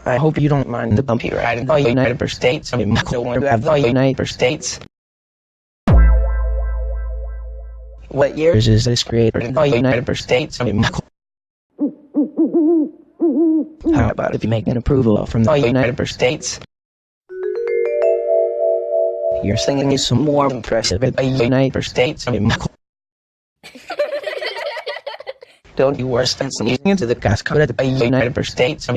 I hope you don't mind the bumpy ride in the United States. I don't want to have the United States. What years is this created in the United States? How about if you make an approval from the United States? Your singing is some more impressive at the United States. Don't you worse than sneezing into the cascade at the United States?